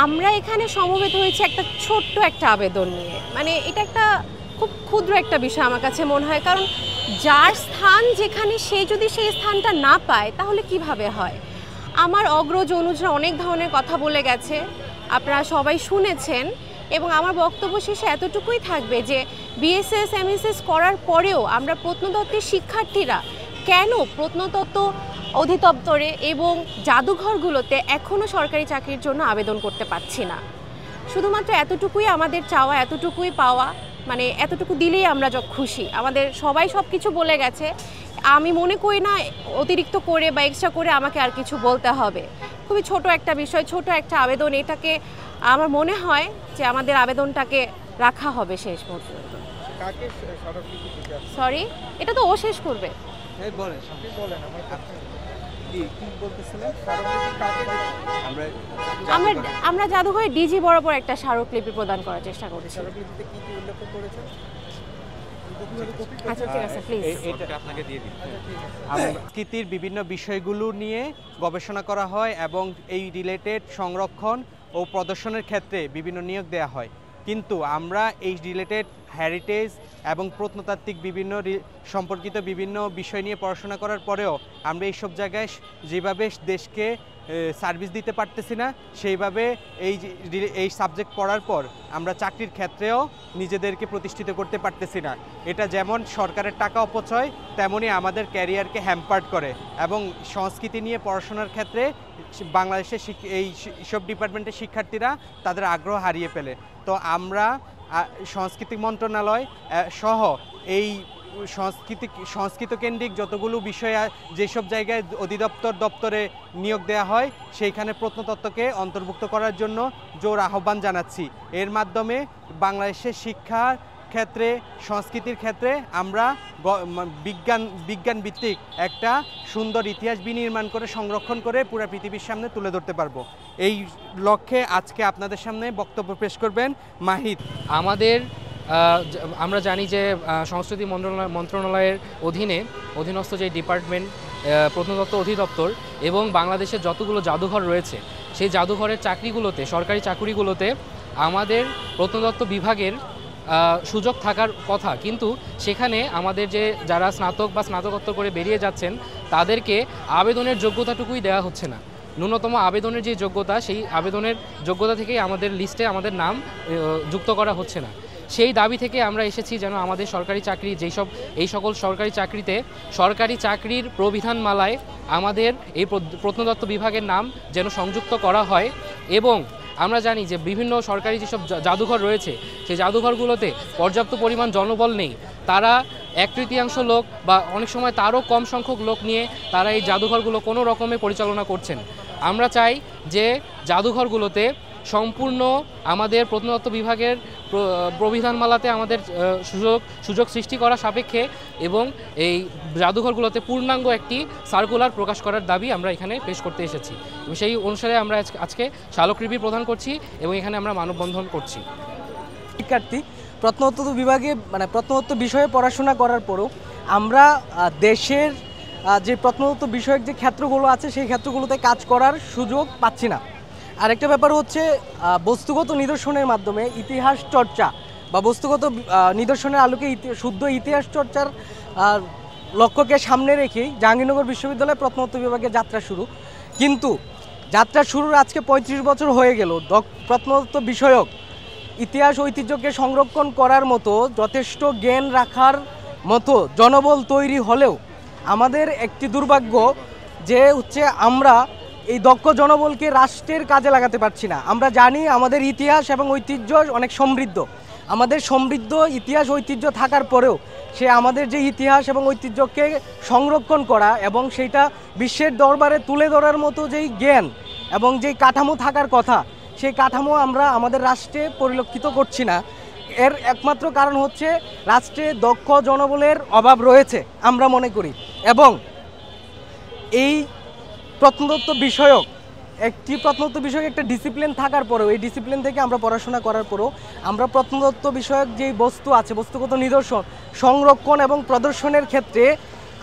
আমরা এখানে সমবেত হয়েছে একটা ছোট্ট একটা আবেদন নিয়ে, মানে এটা একটা খুব ক্ষুদ্র একটা বিষয় আমার কাছে মনে হয়, কারণ যার স্থান যেখানে সে যদি সেই স্থানটা না পায় তাহলে কিভাবে হয়। আমার অগ্রজ অনুজরা অনেক ধরনের কথা বলে গেছে, আপনারা সবাই শুনেছেন, এবং আমার বক্তব্য শেষে এতটুকুই থাকবে যে বিএসএস এমএসএস করার পরেও আমরা প্রত্নতত্ত্বের শিক্ষার্থীরা কেন প্রত্নতত্ত্ব অধিদপ্তরে এবং জাদুঘরগুলোতে এখনও সরকারি চাকরির জন্য আবেদন করতে পারছি না। শুধুমাত্র এতটুকুই আমাদের চাওয়া, এতটুকুই পাওয়া, মানে এতটুকু দিলেই আমরা খুশি। আমাদের সবাই সব কিছু বলে গেছে, আমি মনে করি না অতিরিক্ত করে বা এক্সট্রা করে আমাকে আর কিছু বলতে হবে। খুবই ছোট একটা বিষয়, ছোট একটা আবেদন, এটাকে আমার মনে হয় যে আমাদের আবেদনটাকে রাখা হবে শেষ পর্যন্ত। সরি, এটা তো ও শেষ করবে। আমরা জাদুঘরে ডিজি বরাবর একটা স্মারকলিপি প্রদান করার চেষ্টা করছি। সংস্কৃতির বিভিন্ন বিষয়গুলো নিয়ে গবেষণা করা হয় এবং এই রিলেটেড সংরক্ষণ ও প্রদর্শনের ক্ষেত্রে বিভিন্ন নিয়োগ দেওয়া হয়, কিন্তু আমরা এই রিলেটেড হেরিটেজ এবং প্রত্নতাত্ত্বিক বিভিন্ন সম্পর্কিত বিভিন্ন বিষয় নিয়ে পড়াশোনা করার পরেও আমরা এইসব জায়গায় যেভাবে দেশকে সার্ভিস দিতে পারতেছি না, সেইভাবে এই সাবজেক্ট পড়ার পর আমরা চাকরির ক্ষেত্রেও নিজেদেরকে প্রতিষ্ঠিত করতে পারতেছি না। এটা যেমন সরকারের টাকা অপচয়, তেমনি আমাদের ক্যারিয়ারকে হ্যাম্পার্ড করে এবং সংস্কৃতি নিয়ে পড়াশোনার ক্ষেত্রে বাংলাদেশের এই সব ডিপার্টমেন্টের শিক্ষার্থীরা তাদের আগ্রহ হারিয়ে ফেলে। তো আমরা সংস্কৃতি মন্ত্রণালয় সহ এই সংস্কৃত কেন্দ্রিক যতগুলো বিষয় যেসব জায়গায় দপ্তরে নিয়োগ দেওয়া হয় সেইখানে প্রত্নতত্ত্বকে অন্তর্ভুক্ত করার জন্য জোর আহ্বান জানাচ্ছি। এর মাধ্যমে বাংলাদেশের শিক্ষার ক্ষেত্রে, সংস্কৃতির ক্ষেত্রে আমরা বিজ্ঞান ভিত্তিক একটা সুন্দর ইতিহাস বিনির্মাণ করে সংরক্ষণ করে পুরো পৃথিবীর সামনে তুলে ধরতে পারবো। এই লক্ষ্যে আজকে আপনাদের সামনে বক্তব্য পেশ করবেন মাহিদ। আমরা জানি যে সংস্কৃতি মন্ত্রণালয়ের অধীনস্থ যে ডিপার্টমেন্ট প্রত্নতত্ত্ব অধিদপ্তর এবং বাংলাদেশের যতগুলো জাদুঘর রয়েছে সেই জাদুঘরের চাকরিগুলোতে, সরকারি চাকরিগুলোতে আমাদের প্রত্নতত্ত্ব বিভাগের সুযোগ থাকার কথা, কিন্তু সেখানে আমাদের যারা স্নাতক বা স্নাতকোত্তর করে বেরিয়ে যাচ্ছেন তাদেরকে আবেদনের যোগ্যতাটুকুই দেওয়া হচ্ছে না। ন্যূনতম আবেদনের যে যোগ্যতা, সেই আবেদনের যোগ্যতা থেকেই আমাদের লিস্টে আমাদের নাম যুক্ত করা হচ্ছে না। সেই দাবি থেকে আমরা এসেছি যেন আমাদের সরকারি চাকরি এই সকল সরকারি চাকরিতে সরকারি চাকরির প্রবিধানমালায় আমাদের এই প্রত্নতত্ত্ব বিভাগের নাম যেন সংযুক্ত করা হয়। এবং আমরা জানি যে বিভিন্ন সরকারি যেসব জাদুঘর রয়েছে সেই জাদুঘরগুলোতে পর্যাপ্ত পরিমাণ জনবল নেই, তারা 1/3 লোক বা অনেক সময় তারও কম সংখ্যক লোক নিয়ে তারা এই জাদুঘরগুলো কোনো রকমে পরিচালনা করছেন। আমরা চাই যে জাদুঘরগুলোতে সম্পূর্ণ আমাদের প্রত্নতত্ত্ব বিভাগের প্রবিধানমালাতে আমাদের সুযোগ সৃষ্টি করা সাপেক্ষে এবং এই জাদুঘরগুলোতে পূর্ণাঙ্গ একটি সার্কুলার প্রকাশ করার দাবি আমরা এখানে পেশ করতে এসেছি। সেই অনুসারে আমরা আজকে স্মারকলিপি প্রদান করছি এবং এখানে আমরা মানববন্ধন করছি। শিক্ষার্থী প্রত্নতত্ত্ব বিভাগে প্রত্নতত্ত্ব বিষয়ে পড়াশোনা করার পরও আমরা দেশের যে প্রত্নতত্ত্ব বিষয়ক যে ক্ষেত্রগুলো আছে সেই ক্ষেত্রগুলোতে কাজ করার সুযোগ পাচ্ছি না। আরেকটা ব্যাপার হচ্ছে বস্তুগত নিদর্শনের মাধ্যমে ইতিহাস চর্চা বা বস্তুগত নিদর্শনের আলোকে শুদ্ধ ইতিহাস চর্চার লক্ষ্যকে সামনে রেখেই জাহাঙ্গীরনগর বিশ্ববিদ্যালয়ে প্রত্নতত্ত্ব বিভাগে যাত্রা শুরু, কিন্তু যাত্রা শুরুর আজকে 35 বছর হয়ে গেল। প্রত্নতত্ত্ব বিষয়ক ইতিহাস ঐতিহ্যকে সংরক্ষণ করার মতো যথেষ্ট জ্ঞান রাখার মতো জনবল তৈরি হলেও আমাদের একটি দুর্ভাগ্য যে হচ্ছে আমরা এই দক্ষ জনবলকে রাষ্ট্রের কাজে লাগাতে পারছি না। আমরা জানি আমাদের ইতিহাস এবং ঐতিহ্য অনেক সমৃদ্ধ, আমাদের সমৃদ্ধ ইতিহাস ঐতিহ্য থাকার পরেও সে আমাদের যে ইতিহাস এবং ঐতিহ্যকে সংরক্ষণ করা এবং সেইটা বিশ্বের দরবারে তুলে ধরার মতো যেই জ্ঞান এবং যেই কাঠামো থাকার কথা সেই কাঠামো আমরা আমাদের রাষ্ট্রে পরিলক্ষিত করছি না। এর একমাত্র কারণ হচ্ছে রাষ্ট্রে দক্ষ জনবলের অভাব রয়েছে আমরা মনে করি। এবং এই প্রত্নতত্ত্ব বিষয়ক একটা ডিসিপ্লিন থাকার পরেও, এই ডিসিপ্লিন থেকে আমরা পড়াশোনা করার পরেও আমরা প্রত্নতত্ত্ব বিষয়ক যেই বস্তু আছে, বস্তুগত নিদর্শন সংরক্ষণ এবং প্রদর্শনের ক্ষেত্রে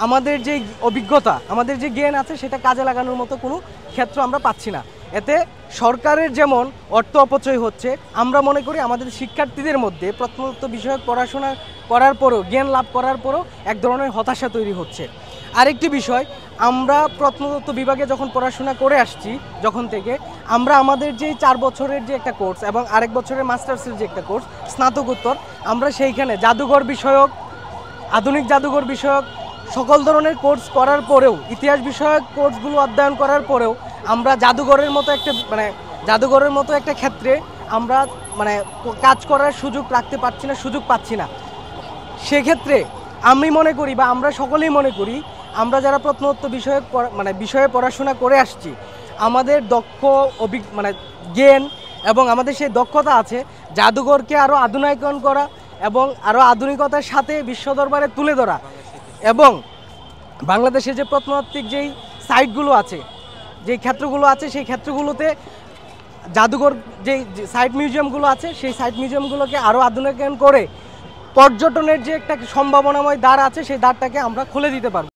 আমাদের যে অভিজ্ঞতা, আমাদের যে জ্ঞান আছে সেটা কাজে লাগানোর মতো কোনো ক্ষেত্র আমরা পাচ্ছি না। এতে সরকারের যেমন অর্থ অপচয় হচ্ছে, আমরা মনে করি আমাদের শিক্ষার্থীদের মধ্যে প্রত্নতত্ত্ব বিষয়ক পড়াশোনা করার পরেও, জ্ঞান লাভ করার পরেও এক ধরনের হতাশা তৈরি হচ্ছে। আরেকটি বিষয়, আমরা প্রত্নতত্ত্ব বিভাগে যখন পড়াশোনা করে আসছি, যখন থেকে আমরা আমাদের যেই 4 বছরের যে একটা কোর্স এবং আরেক বছরের মাস্টার্সের যে একটা কোর্স স্নাতকোত্তর, আমরা সেইখানে জাদুঘর বিষয়ক, আধুনিক জাদুঘর বিষয়ক সকল ধরনের কোর্স করার পরেও, ইতিহাস বিষয়ক কোর্সগুলো অধ্যয়ন করার পরেও আমরা জাদুঘরের মতো একটা ক্ষেত্রে আমরা কাজ করার সুযোগ রাখতে পারছি না, সুযোগ পাচ্ছি না। সেক্ষেত্রে আমি মনে করি বা আমরা সকলেই মনে করি, আমরা যারা প্রত্নতত্ত্ব বিষয়ে পড়াশোনা করে আসছি, আমাদের জ্ঞান এবং আমাদের সেই দক্ষতা আছে জাদুঘরকে আরও আধুনিকায়ন করা এবং আরও আধুনিকতার সাথে বিশ্ব দরবারে তুলে ধরা, এবং বাংলাদেশে যে প্রত্নতাত্ত্বিক যেই সাইটগুলো আছে, যেই ক্ষেত্রগুলো আছে, সেই ক্ষেত্রগুলোতে জাদুঘর যেই সাইট মিউজিয়ামগুলো আছে, সেই সাইট মিউজিয়ামগুলোকে আরও আধুনিকায়ন করে পর্যটনের যে একটা সম্ভাবনাময় দ্বার আছে, সেই দ্বারটাকে আমরা খুলে দিতে পারবো।